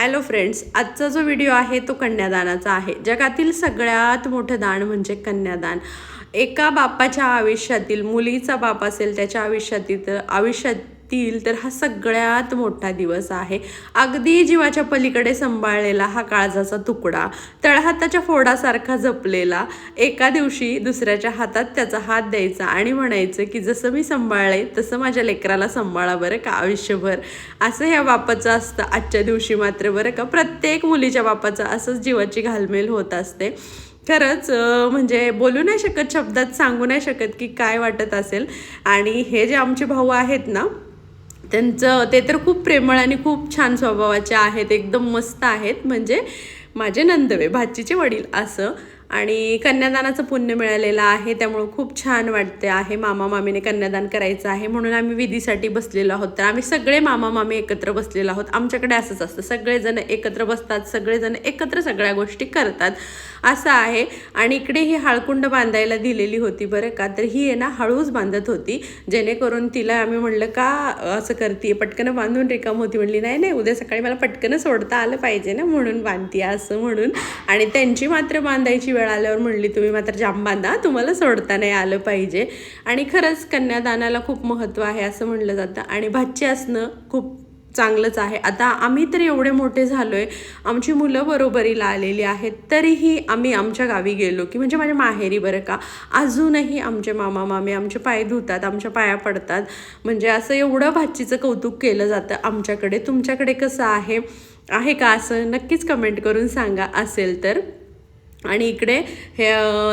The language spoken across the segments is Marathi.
हॅलो फ्रेंड्स, आजचा जो व्हिडिओ आहे तो कन्यादानाचा आहे। जगातील सगळ्यात मोठं दान म्हणजे कन्यादान। एका बापाच्या आयुष्यातील, मुलीचा बाप असेल त्याच्या आयुष्यातील तर हा सगळ्यात मोठा दिवस आहे। अगदी जीवाच्या पलीकडे सांभाळलेला हा काळजाचा तुकडा, तळहाताच्या फोडासारखा जपलेला, एका दिवशी दुसऱ्याच्या हातात त्याचा हात द्यायचा आणि म्हणायचं की जसं मी सांभाळले तसं माझ्या लेकराला सांभाळा बरं का आयुष्यभर, असं ह्या बापाचं असतं। आजच्या दिवशी मात्र बरं का प्रत्येक मुलीच्या बापाचं असंच जीवाची घालमेल होत असते। खरंच म्हणजे बोलू नाही शकत, शब्दात सांगू नाही शकत की काय वाटत असेल। आणि हे जे आमचे भाऊ आहेत ना, त्यांचं ते तर खूप प्रेमळ आणि खूप छान स्वभावाचे आहेत, एकदम मस्त आहेत। म्हणजे माझे नंदवे, भाचीचे वडील असं। आणि कन्यादानाचं पुण्य मिळालेलं आहे, त्यामुळं खूप छान वाटते आहे। मामा मामीने कन्यादान करायचं आहे म्हणून आम्ही विधीसाठी बसलेलो आहोत। तर आम्ही सगळे मामा मामी एकत्र बसलेलो आहोत। आमच्याकडे असंच असतं, सगळेजण एकत्र बसतात, सगळेजण एकत्र सगळ्या गोष्टी करतात, असं आहे। आणि इकडे ही हळकुंड बांधायला दिलेली होती बरं का, तर ही आहे ना हळूच बांधत होती, जेणेकरून तिला आम्ही म्हणलं का असं करते, पटकन बांधून रिकाम होती। म्हणली नाही नाही, उद्या सकाळी मला पटकन सोडता आलं पाहिजे ना, म्हणून बांधते असं म्हणून। आणि त्यांची मात्र बांधायची वेळ आल्यावर म्हणली तुम्ही मात्र जाम बांधा, तुम्हाला सोडता नाही आलं पाहिजे। आणि खरंच कन्यादानाला खूप महत्त्व आहे असं म्हणलं जातं, आणि भाची असणं खूप चांगलंच आहे। आता आम्ही तर एवढे मोठे झालोय, आमची मुलं बरोबरीला आलेली आहेत, तरीही आम्ही आमच्या गावी गेलो की म्हणजे माझ्या माहेरी बरं का, अजूनही आमचे मामा मामी आमचे पाय धुतात, आमच्या पाया पडतात। म्हणजे असं एवढं भाचीचं कौतुक केलं जातं आमच्याकडे। तुमच्याकडे कसं आहे का असं नक्कीच कमेंट करून सांगा असेल तर। आणि इकडे हे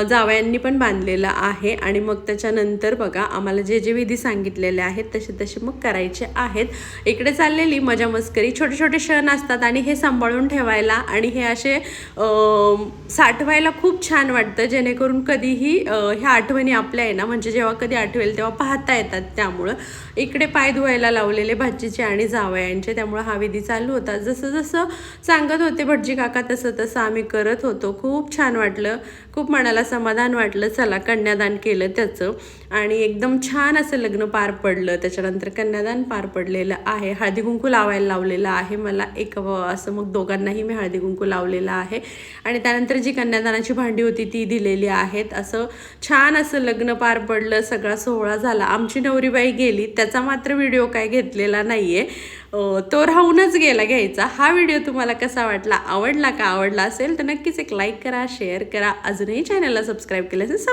जावयांनी पण बांधलेलं आहे। आणि मग त्याच्यानंतर बघा आम्हाला जे जे विधी सांगितलेले आहेत तसे तसे मग करायचे आहेत। इकडे चाललेली मजा मस्करी, छोटे छोटे क्षण असतात आणि हे सांभाळून ठेवायला आणि हे असे साठवायला खूप छान वाटतं, जेणेकरून कधीही ह्या आठवणी आपल्या आहे ना, म्हणजे जेव्हा कधी आठवेल तेव्हा पाहता येतात। त्यामुळं इकडे पाय धुवायला लावलेले भाचीचे आणि जावयांचे, त्यामुळं हा विधी चालू होता। जसं जसं सांगत होते भटजी काका तसं तसं आम्ही करत होतो। खूप छान वाटलं, खूप मनाला समाधान वाटलं, चला कन्यादान केलं त्याचं आणि एकदम छान असं लग्न पार पडलं। त्याच्यानंतर कन्यादान पार पडलेलं आहे, हळदी कुंकू लावायला लावलेलं आहे मला एक असं, मग दोघांनाही मी हळदी कुंकू लावलेलं आहे। आणि त्यानंतर जी कन्यादानाची भांडी होती ती दिलेली आहेत। असं छान असं लग्न पार पडलं, सगळा सोहळा झाला। आमची नवरीबाई गेली, त्याचा मात्र व्हिडिओ काय घेतलेला नाहीये, तो राहूनच गेला घ्यायचा। हा व्हिडिओ तुम्हाला कसा वाटला, आवडला का? आवडला असेल तर नक्कीच एक लाईक करा, शेअर करा, अजूनही चॅनलला सबस्क्राईब केलं असेल